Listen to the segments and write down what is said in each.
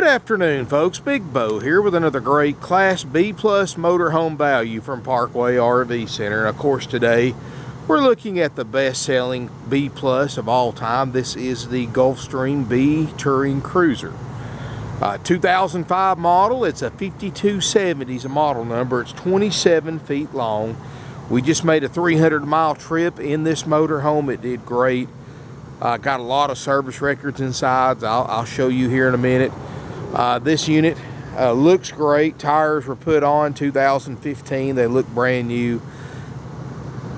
afternoon, folks. Big Bo here with another great Class B Plus motorhome value from Parkway RV Center. And of course, today we're looking at the best-selling B Plus of all time. This is the Gulfstream BTouring Cruiser. 2005 model. It's a 5270 is a model number. It's 27 feet long. We just made a 300-mile trip in this motorhome. It did great. Got a lot of service records inside. I'll show you here in a minute. This unit looks great. Tires were put on 2015. They look brand new.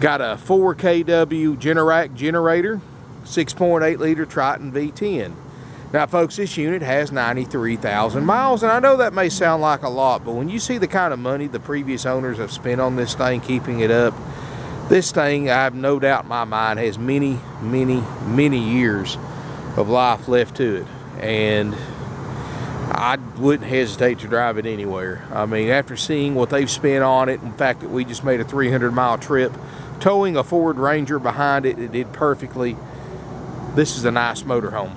Got a 4 kW Generac generator, 6.8 liter Triton V-10. Now folks, this unit has 93,000 miles, and I know that may sound like a lot, but when you see the kind of money the previous owners have spent on this thing, keeping it up, this thing, I have no doubt in my mind, has many years of life left to it. And I wouldn't hesitate to drive it anywhere. I mean, after seeing what they've spent on it, in fact that we just made a 300-mile trip, towing a Ford Ranger behind it, it did perfectly. This is a nice motorhome.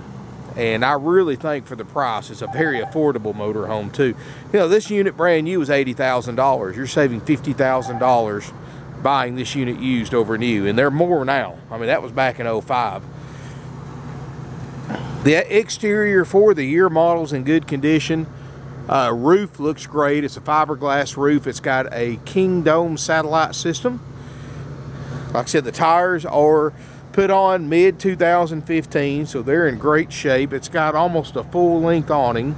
And I really think for the price, it's a very affordable motorhome too. You know, this unit brand new is $80,000. You're saving $50,000 buying this unit used over new, and they're more now. I mean, that was back in 05. The exterior for the year model's in good condition. Roof looks great. It's a fiberglass roof. It's got a King Dome satellite system. Like I said, the tires are put on mid-2015, so they're in great shape. It's got almost a full-length awning.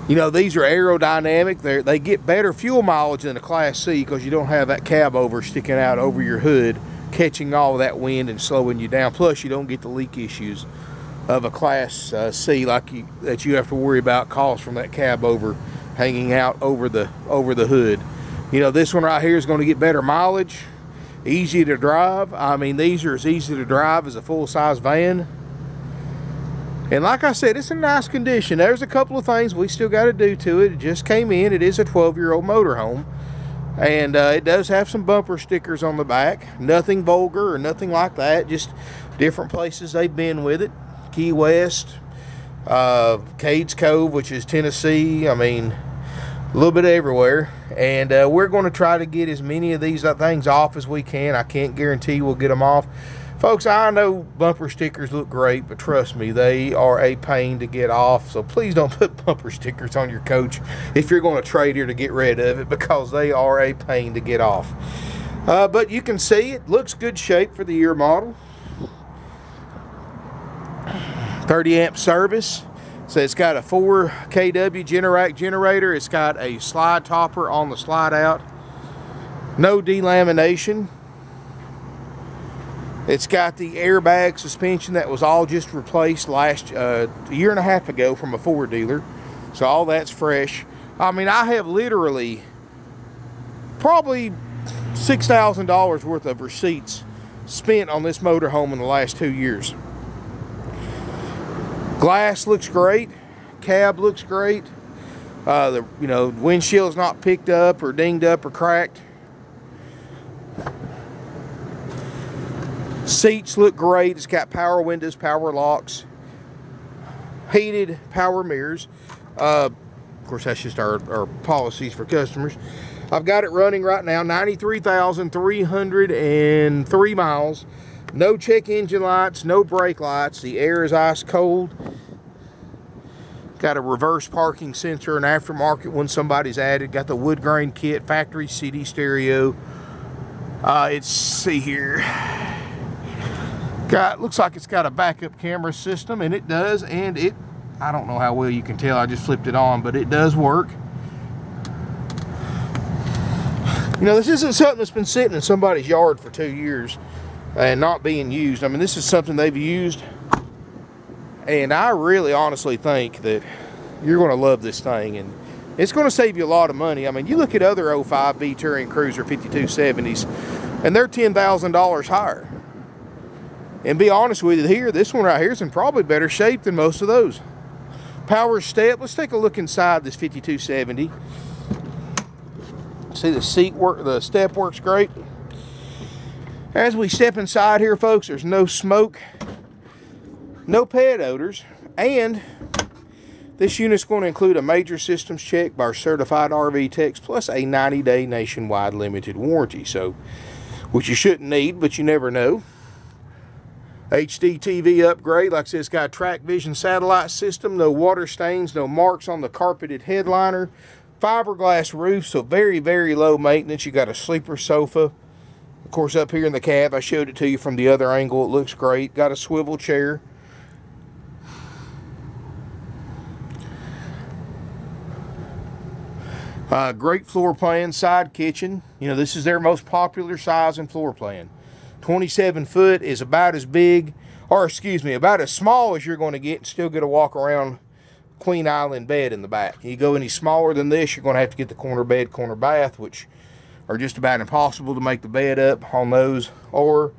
You know, these are aerodynamic. They get better fuel mileage than a Class C because you don't have that cab over sticking out over your hood, catching all of that wind and slowing you down. Plus, you don't get the leak issues of a Class C that you have to worry about caused from that cab over hanging out over the hood. You know, this one right here is going to get better mileage, easy to drive. I mean, these are as easy to drive as a full-size van. And like I said, it's in nice condition. There's a couple of things we still got to do to it. It just came in. It is a 12-year-old motorhome. And it does have some bumper stickers on the back. Nothing vulgar or nothing like that. Just different places they've been with it. Key West, Cades Cove, which is Tennessee. I mean, a little bit everywhere. And we're going to try to get as many of these things off as we can. I can't guarantee we'll get them off. Folks, I know bumper stickers look great, but trust me, they are a pain to get off. So please don't put bumper stickers on your coach if you're going to trade here to get rid of it, because they are a pain to get off. But you can see it looks good shape for the year model. 30 amp service. So it's got a 4 kW Generac generator. It's got a slide topper on the slide out. No delamination. It's got the airbag suspension that was all just replaced a year and a half ago from a Ford dealer. So all that's fresh. I mean, I have literally probably $6,000 worth of receipts spent on this motorhome in the last 2 years. Glass looks great. Cab looks great. The windshield's not picked up or dinged up or cracked. Seats look great. It's got power windows, power locks, heated power mirrors. Of course, that's just our policies for customers. I've got it running right now, 93,303 miles. No check engine lights, no brake lights. The air is ice cold. Got a reverse parking sensor, an aftermarket one somebody's added. Got the wood grain kit, factory CD stereo. Let's see here. Looks like it's got a backup camera system, and it does, and I don't know how well you can tell, I just flipped it on, but it does work. You know, this isn't something that's been sitting in somebody's yard for 2 years and not being used. I mean, this is something they've used, and I really honestly think that you're going to love this thing, and it's going to save you a lot of money. I mean, you look at other 05 BTouring Cruiser 5270s, and they're $10,000 higher. And be honest with you here, this one right here is in probably better shape than most of those. Power step. Let's take a look inside this 5270. See, the step works great. As we step inside here, folks, there's no smoke, no pet odors, and This unit's going to include a major systems check by our certified RV techs, plus a 90-day nationwide limited warranty. So, which you shouldn't need, but you never know. HD TV upgrade. Like I said, it's got a track vision satellite system, no water stains, no marks on the carpeted headliner, fiberglass roof, so very, very low maintenance. You got a sleeper sofa. Of course, up here in the cab, I showed it to you from the other angle. It looks great. Got a swivel chair. Great floor plan, side kitchen. You know, this is their most popular size and floor plan. 27 foot is about as big, or excuse me, about as small as you're going to get and still get a walk around Queen Island bed in the back. You go any smaller than this, you're going to have to get the corner bed, corner bath, which are just about impossible to make the bed up on those. Or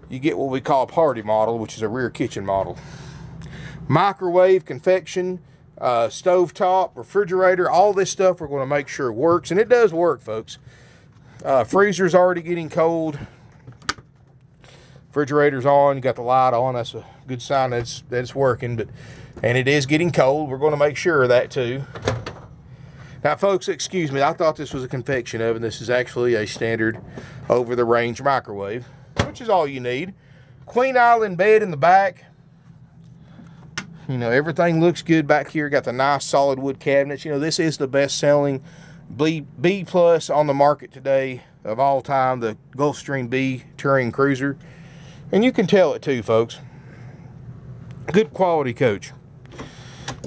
you get what we call a party model, which is a rear kitchen model. Microwave, convection, stovetop, refrigerator, all this stuff we're going to make sure works, and it does work, folks. Freezer's already getting cold. Refrigerator's on. You got the light on. That's a good sign that it's working. And it is getting cold. We're going to make sure of that too. Now, folks, excuse me. I thought this was a convection oven. This is actually a standard over-the-range microwave, which is all you need. Queen Island bed in the back. You know, everything looks good back here. Got the nice solid wood cabinets. You know, this is the best-selling B plus on the market today of all time, the Gulfstream BTouring Cruiser. And you can tell it too, folks. Good quality coach.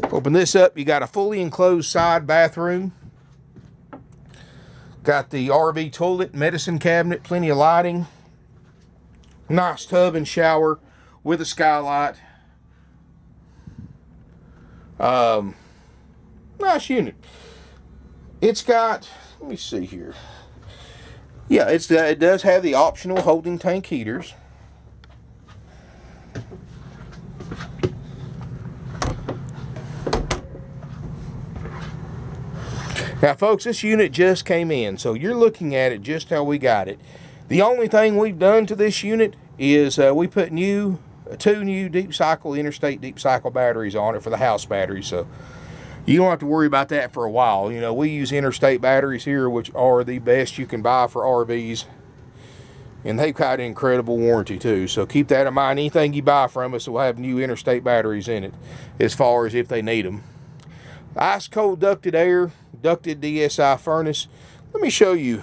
Open this up. You got a fully enclosed side bathroom. Got the RV toilet, medicine cabinet, plenty of lighting. Nice tub and shower with a skylight. Nice unit. It's got, let me see here. Yeah, it does have the optional holding tank heaters. Now, folks, this unit just came in, so you're looking at it just how we got it. The only thing we've done to this unit is we put two new deep cycle interstate deep cycle batteries on it for the house battery, so you don't have to worry about that for a while. You know, we use interstate batteries here, which are the best you can buy for RVs, and they've got an incredible warranty too, so keep that in mind. Anything you buy from us will have new interstate batteries in it, as far as if they need them. Ice cold ducted air, ducted DSi furnace. Let me show you.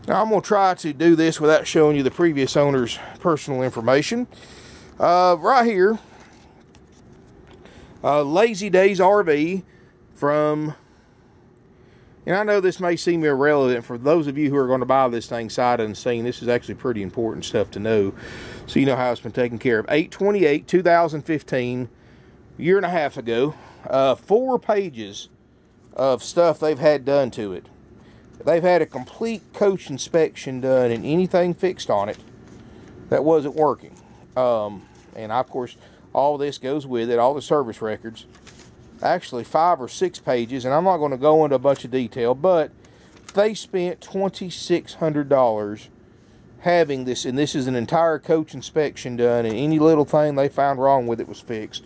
Now, I'm going to try to do this without showing you the previous owner's personal information. Right here, Lazy Days RV from, and I know this may seem irrelevant for those of you who are going to buy this thing sight unseen. This is actually pretty important stuff to know, so you know how it's been taken care of. 8/28/2015, a year and a half ago. 4 pages of stuff they've had done to it. They've had a complete coach inspection done and anything fixed on it that wasn't working. And of course, all this goes with it, all the service records. Actually, 5 or 6 pages, and I'm not going to go into a bunch of detail, but they spent $2,600 having this, and this is an entire coach inspection done, and any little thing they found wrong with it was fixed.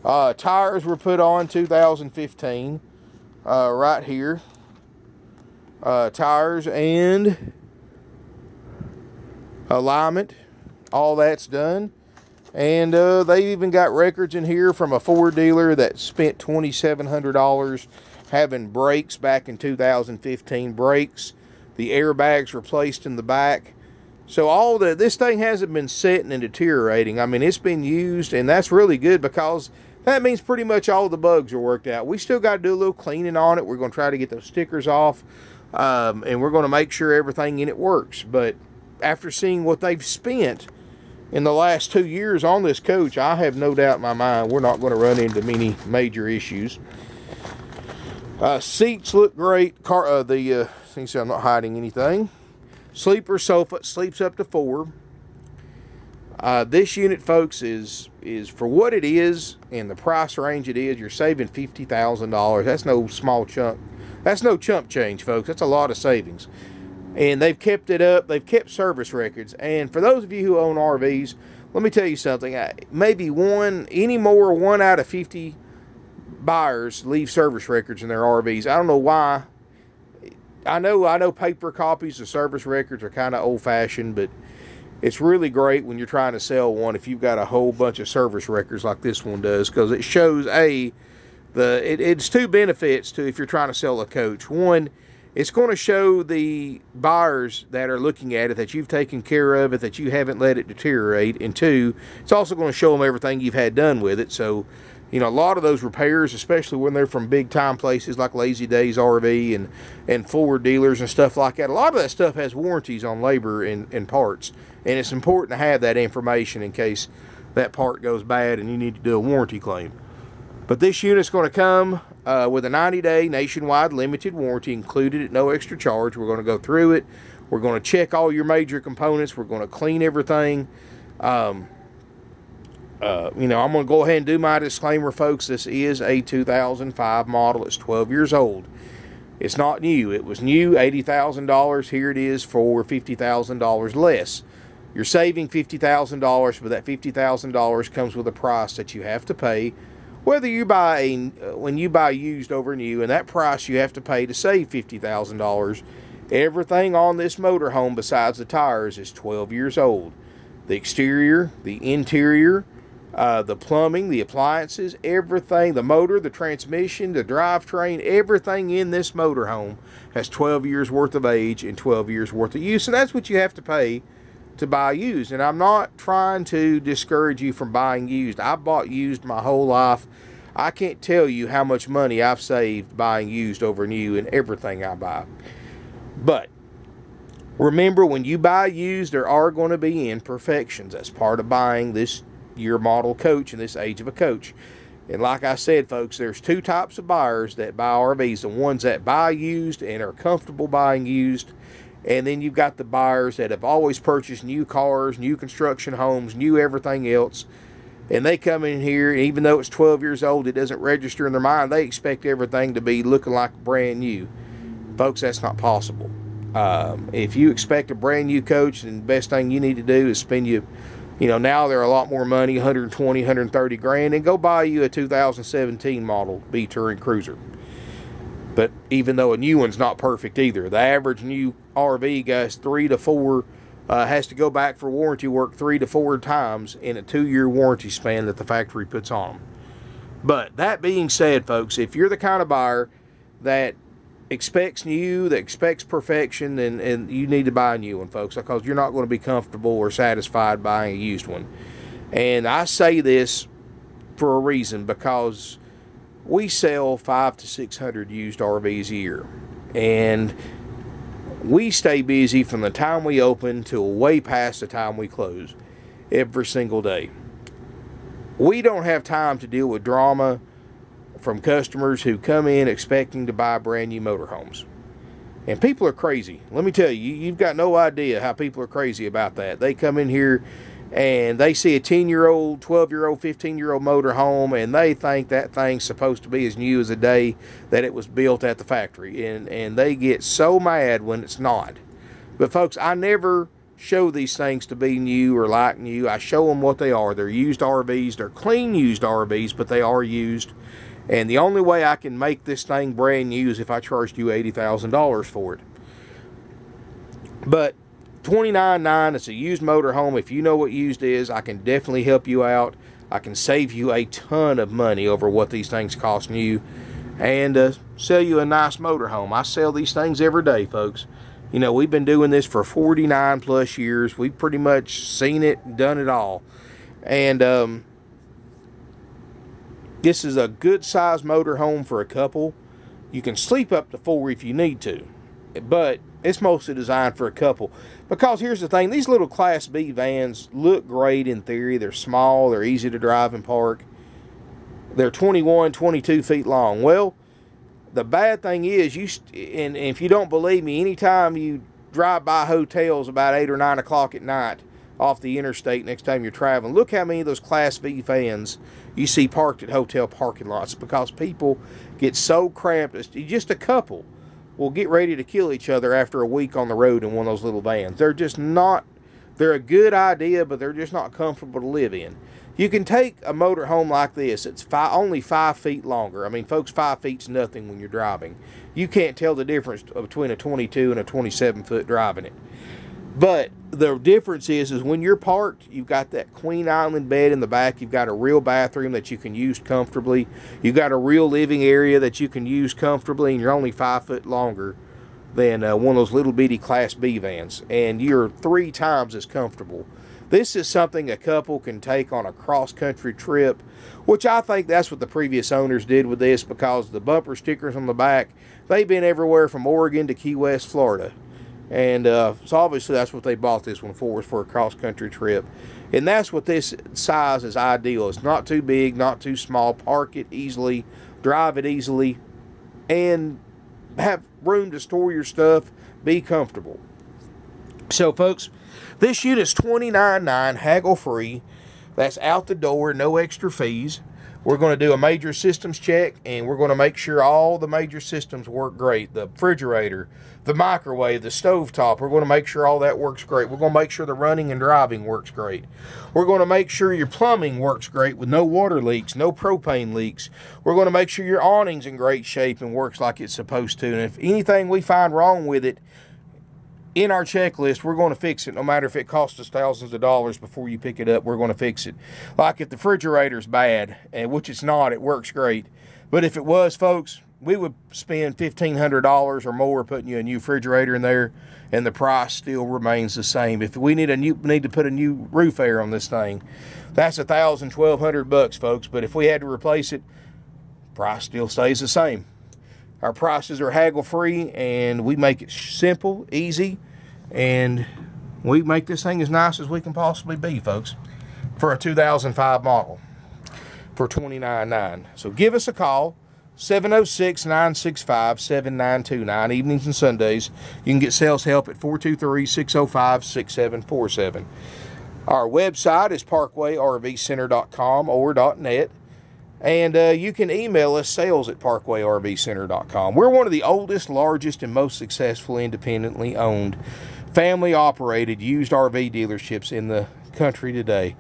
Tires were put on 2015, right here. Tires and alignment, all that's done. And they even got records in here from a Ford dealer that spent $2,700 having brakes back in 2015. Brakes, the airbags replaced in the back. So all this thing hasn't been sitting and deteriorating. I mean, it's been used, and that's really good, because that means pretty much all the bugs are worked out. We still got to do a little cleaning on it. We're going to try to get those stickers off, and we're going to make sure everything in it works. But after seeing what they've spent in the last 2 years on this coach, I have no doubt in my mind we're not going to run into many major issues. Seats look great. See, I'm not hiding anything. Sleeper sofa, sleeps up to 4. This unit, folks, is for what it is and the price range it is, you're saving $50,000. That's no small chunk. That's no chump change, folks. That's a lot of savings. And they've kept it up. They've kept service records. And for those of you who own RVs, let me tell you something. Maybe one out of 50 buyers leave service records in their RVs. I don't know why. I know paper copies of service records are kind of old-fashioned, but it's really great when you're trying to sell one if you've got a whole bunch of service records like this one does, because it shows it's two benefits to if you're trying to sell a coach. One, it's going to show the buyers that are looking at it that you've taken care of it, that you haven't let it deteriorate. And two, it's also going to show them everything you've had done with it. So, you know, a lot of those repairs, especially when they're from big time places like Lazy Days RV and Ford dealers and stuff like that, a lot of that stuff has warranties on labor and parts. And it's important to have that information in case that part goes bad and you need to do a warranty claim. But this unit's going to come with a 90-day nationwide limited warranty included at no extra charge. We're going to go through it. We're going to check all your major components. We're going to clean everything. You know, I'm going to go ahead and do my disclaimer, folks. This is a 2005 model. It's 12 years old. It's not new. It was new, $80,000. Here it is for $50,000 less. You're saving $50,000, but that $50,000 comes with a price that you have to pay. Whether you when you buy used over new, and that price you have to pay to save $50,000, everything on this motorhome besides the tires is 12 years old. The exterior, the interior, the plumbing, the appliances, everything, the motor, the transmission, the drivetrain, everything in this motorhome has 12 years worth of age and 12 years worth of use, and that's what you have to pay to buy used. And I'm not trying to discourage you from buying used. I bought used my whole life. I can't tell you how much money I've saved buying used over new in everything I buy. But remember, when you buy used, there are going to be imperfections. That's part of buying this year model coach in this age of a coach. And like I said, folks, there's two types of buyers that buy RVs. The ones that buy used and are comfortable buying used. And then you've got the buyers that have always purchased new cars, new construction homes, new everything else. And they come in here, and even though it's 12 years old, it doesn't register in their mind. They expect everything to be looking like brand new. Folks, that's not possible. If you expect a brand new coach, then the best thing you need to do is spend you know, now they're a lot more money, 120, 130 grand, and go buy you a 2017 model BTouring Cruiser. But even though a new one's not perfect either, the average new RV gets 3 to 4, has to go back for warranty work 3 to 4 times in a 2-year warranty span that the factory puts on them. But that being said, folks, if you're the kind of buyer that expects new, that expects perfection, and you need to buy a new one, folks, because you're not going to be comfortable or satisfied buying a used one. And I say this for a reason, because we sell 500 to 600 used RVs a year, and we stay busy from the time we open till way past the time we close every single day. We don't have time to deal with drama from customers who come in expecting to buy brand new motorhomes. And people are crazy. Let me tell you, you've got no idea how people are crazy about that. They come in here and they see a 10-year-old, 12-year-old, 15-year-old motorhome, and they think that thing's supposed to be as new as the day that it was built at the factory. And they get so mad when it's not. But folks, I never show these things to be new or like new. I show them what they are. They're used RVs. They're clean used RVs, but they are used. And the only way I can make this thing brand new is if I charged you $80,000 for it. But $29,900, it's a used motorhome. If you know what used is, I can definitely help you out. I can save you a ton of money over what these things cost new, and sell you a nice motorhome. I sell these things every day, folks. You know, we've been doing this for 49 plus years. We've pretty much seen it, done it all. And this is a good sized motorhome for a couple. You can sleep up to 4 if you need to, but it's mostly designed for a couple. Because here's the thing, these little Class B vans look great in theory. They're small, they're easy to drive and park. They're 21, 22 feet long. Well, the bad thing is, and if you don't believe me, anytime you drive by hotels about 8 or 9 o'clock at night off the interstate next time you're traveling, look how many of those Class B vans you see parked at hotel parking lots, because people get so cramped. It's just a couple will get ready to kill each other after a week on the road in one of those little vans. They're just not, they're a good idea, but they're just not comfortable to live in. You can take a motor home like this. It's only 5 feet longer. I mean, folks, 5 feet's nothing when you're driving. You can't tell the difference between a 22 and a 27 foot driving it. But the difference is when you're parked, you've got that queen island bed in the back. You've got a real bathroom that you can use comfortably. You've got a real living area that you can use comfortably, and you're only 5 foot longer than one of those little bitty Class B vans. And you're 3 times as comfortable. This is something a couple can take on a cross-country trip, which I think that's what the previous owners did with this, because the bumper stickers on the back, they've been everywhere from Oregon to Key West, Florida. And so obviously that's what they bought this one for, was for a cross-country trip. And that's what this size is ideal. It's not too big, not too small. Park it easily, drive it easily, and have room to store your stuff, be comfortable. So folks, this unit's $29,900, haggle free. That's out the door, no extra fees. We're going to do a major systems check, and we're going to make sure all the major systems work great. The refrigerator, the microwave, the stovetop, we're going to make sure all that works great. We're going to make sure the running and driving works great. We're going to make sure your plumbing works great with no water leaks, no propane leaks. We're going to make sure your awning's in great shape and works like it's supposed to. And if anything we find wrong with it, in our checklist, we're going to fix it, no matter if it costs us thousands of dollars before you pick it up. We're going to fix it. Like if the refrigerator's bad, and which it's not, it works great. But if it was, folks, we would spend $1,500 or more putting you a new refrigerator in there, and the price still remains the same. If we need to put a new roof air on this thing, that's $1,000, $1,200, folks. But if we had to replace it, price still stays the same. Our prices are haggle free, and we make it simple, easy, and we make this thing as nice as we can possibly be, folks, for a 2005 model for $29,900. So give us a call, 706-965-7929, evenings and Sundays. You can get sales help at 423-605-6747. Our website is parkwayrvcenter.com or .net. And you can email us, sales@parkwayrvcenter.com. We're one of the oldest, largest, and most successful independently owned, family-operated used RV dealerships in the country today.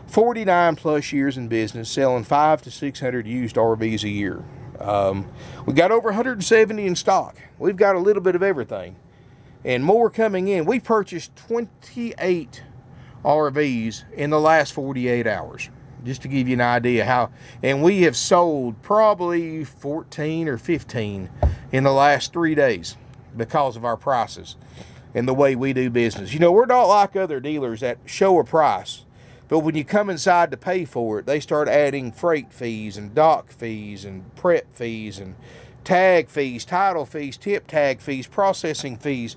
49 plus years in business, selling 500 to 600 used RVs a year. We've got over 170 in stock. We've got a little bit of everything, and more coming in. We purchased 28 RVs in the last 48 hours. Just to give you an idea how, and we have sold probably 14 or 15 in the last 3 days because of our prices and the way we do business. You know, we're not like other dealers that show a price, but when you come inside to pay for it, they start adding freight fees and dock fees and prep fees and tag fees, title fees, tip tag fees, processing fees,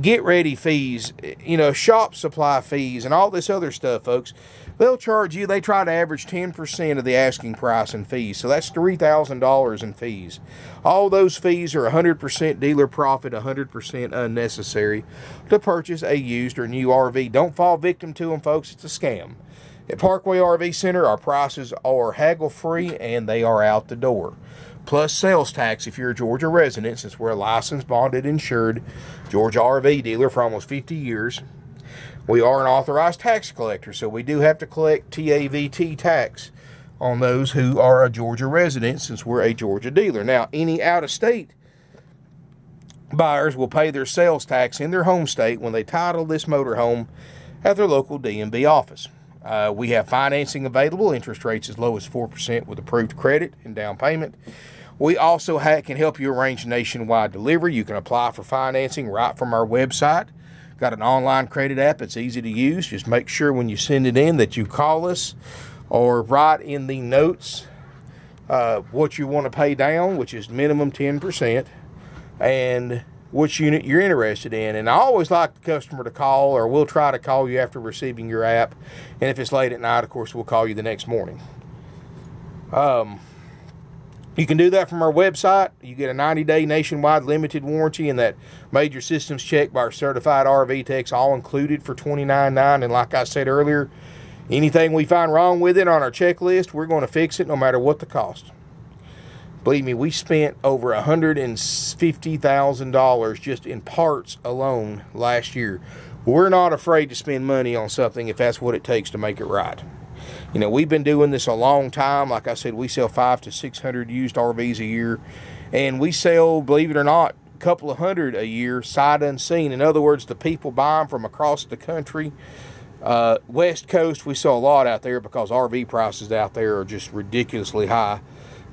get ready fees, you know, shop supply fees, and all this other stuff, folks. They'll charge you, they try to average 10% of the asking price in fees. So that's $3,000 in fees. All those fees are 100% dealer profit, 100% unnecessary to purchase a used or new RV. Don't fall victim to them, folks. It's a scam. At Parkway RV Center, our prices are haggle free, and they are out the door. Plus sales tax if you're a Georgia resident, since we're a licensed, bonded, insured Georgia RV dealer for almost 50 years. We are an authorized tax collector, so we do have to collect TAVT tax on those who are a Georgia resident, since we're a Georgia dealer. Now, any out-of-state buyers will pay their sales tax in their home state when they title this motorhome at their local DMV office. We have financing available, interest rates as low as 4% with approved credit and down payment. We also can help you arrange nationwide delivery. You can apply for financing right from our website. Got an online credit app. It's easy to use. Just make sure when you send it in that you call us or write in the notes what you want to pay down, which is minimum 10%, and which unit you're interested in. And I always like the customer to call, or we'll try to call you after receiving your app. And if it's late at night, of course, we'll call you the next morning. You can do that from our website. You get a 90-day nationwide limited warranty and that major systems check by our certified RV techs, all included for $29,900. And like I said earlier, anything we find wrong with it on our checklist, we're going to fix it no matter what the cost. Believe me, we spent over $150,000 just in parts alone last year. We're not afraid to spend money on something if that's what it takes to make it right. You know, we've been doing this a long time. Like I said, we sell 500 to 600 used RVs a year, and we sell, believe it or not, a couple of hundred a year sight unseen. In other words, the people buy them from across the country. West Coast, we sell a lot out there because RV prices out there are just ridiculously high.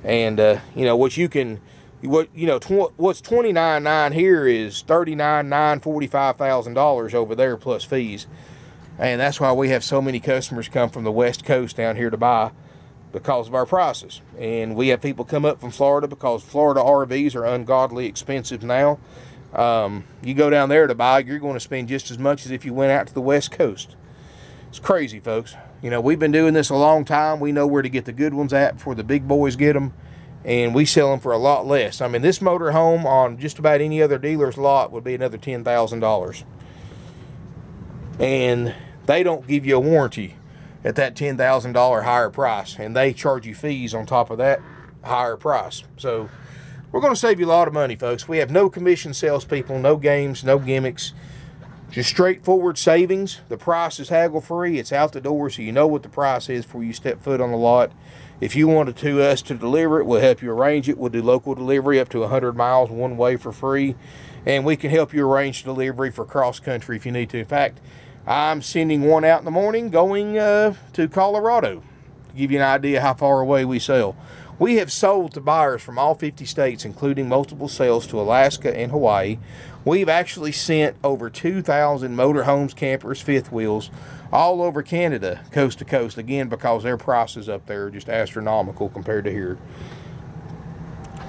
And you know, what's $29,900 here is $39,900, $45,000 over there plus fees. And that's why we have so many customers come from the West Coast down here to buy, because of our prices. And we have people come up from Florida because Florida RVs are ungodly expensive now. You go down there to buy, you're going to spend just as much as if you went out to the West Coast. It's crazy, folks. You know, we've been doing this a long time. We know where to get the good ones at before the big boys get them, and we sell them for a lot less. I mean, this motorhome on just about any other dealer's lot would be another $10,000. And they don't give you a warranty at that $10,000 higher price, and they charge you fees on top of that higher price. So we're going to save you a lot of money, folks. We have no commission salespeople, no games, no gimmicks. Just straightforward savings. The price is haggle free. It's out the door, so you know what the price is before you step foot on the lot. If you wanted us to deliver it, we'll help you arrange it. We'll do local delivery up to 100 miles one way for free. And we can help you arrange delivery for cross country if you need to. In fact, I'm sending one out in the morning going to Colorado to give you an idea how far away we sell. We have sold to buyers from all 50 states, including multiple sales to Alaska and Hawaii. We've actually sent over 2,000 motorhomes, campers, fifth wheels all over Canada, coast to coast, again, because their prices up there are just astronomical compared to here.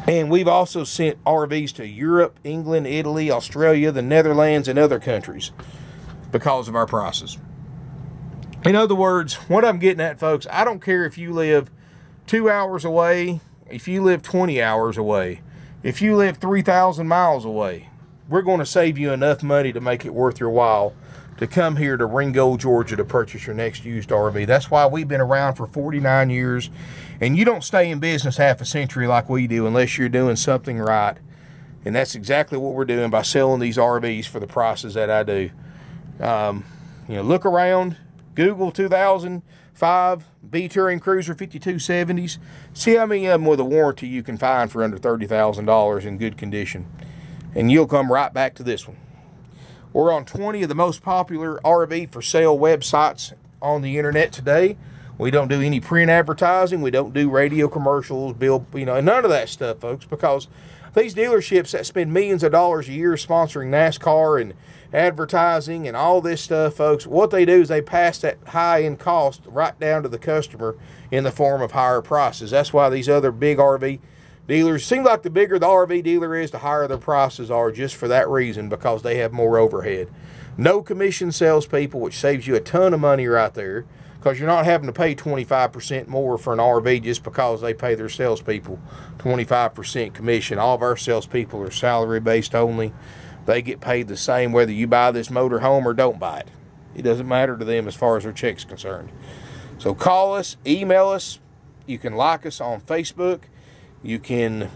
And we've also sent RVs to Europe, England, Italy, Australia, the Netherlands, and other countries because of our prices. In other words, what I'm getting at, folks, I don't care if you live 2 hours away, if you live 20 hours away, if you live 3,000 miles away, we're going to save you enough money to make it worth your while to come here to Ringgold, Georgia to purchase your next used RV. That's why we've been around for 49 years, and you don't stay in business half a century like we do unless you're doing something right. And that's exactly what we're doing by selling these RVs for the prices that I do. You know, look around, Google 2005 BTouring Cruiser 5270s. See how many of them with a warranty you can find for under $30,000 in good condition. And you'll come right back to this one. We're on 20 of the most popular RV for sale websites on the internet today. We don't do any print advertising. We don't do radio commercials, none of that stuff, folks, because these dealerships that spend millions of dollars a year sponsoring NASCAR and advertising and all this stuff, folks, what they do is they pass that high-end cost right down to the customer in the form of higher prices. That's why these other big RV dealers, seem like the bigger the RV dealer is, the higher their prices are, just for that reason, because they have more overhead. No commission salespeople, which saves you a ton of money right there, because you're not having to pay 25% more for an RV just because they pay their salespeople 25% commission. All of our salespeople are salary-based only. They get paid the same whether you buy this motor home or don't buy it. It doesn't matter to them as far as their check's concerned. So call us, email us. You can like us on Facebook. You can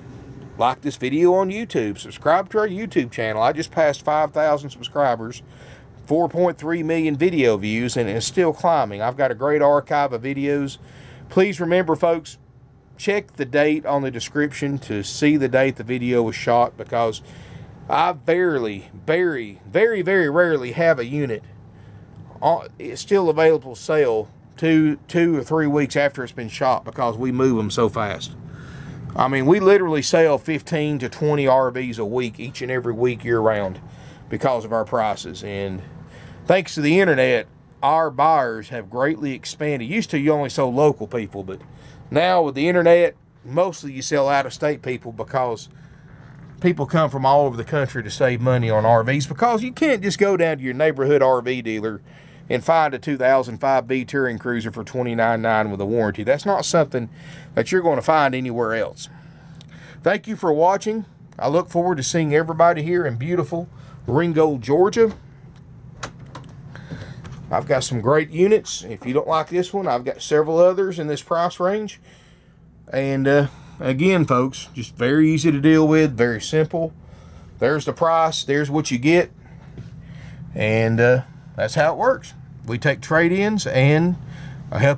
like this video on YouTube. Subscribe to our YouTube channel. I just passed 5,000 subscribers, 4.3 million video views, and it's still climbing. I've got a great archive of videos. Please remember, folks, check the date on the description to see the date the video was shot, because I very rarely have a unit it's still available to sale two or 3 weeks after it's been shot, because we move them so fast. I mean, we literally sell 15 to 20 RVs a week, each and every week, year round, because of our prices. And thanks to the internet, our buyers have greatly expanded. Used to, you only sold local people, but now with the internet, mostly you sell out-of-state people, because people come from all over the country to save money on RVs, because you can't just go down to your neighborhood RV dealer and find a 2005 BTouring Cruiser for $29,900 with a warranty. That's not something that you're going to find anywhere else. Thank you for watching. I look forward to seeing everybody here in beautiful Ringgold, Georgia. I've got some great units. If you don't like this one, I've got several others in this price range. And again, folks, just very easy to deal with, very simple. There's the price, there's what you get, and that's how it works. We take trade-ins and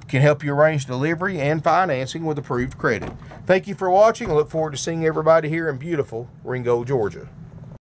can help you arrange delivery and financing with approved credit. Thank you for watching. I look forward to seeing everybody here in beautiful Ringgold, Georgia.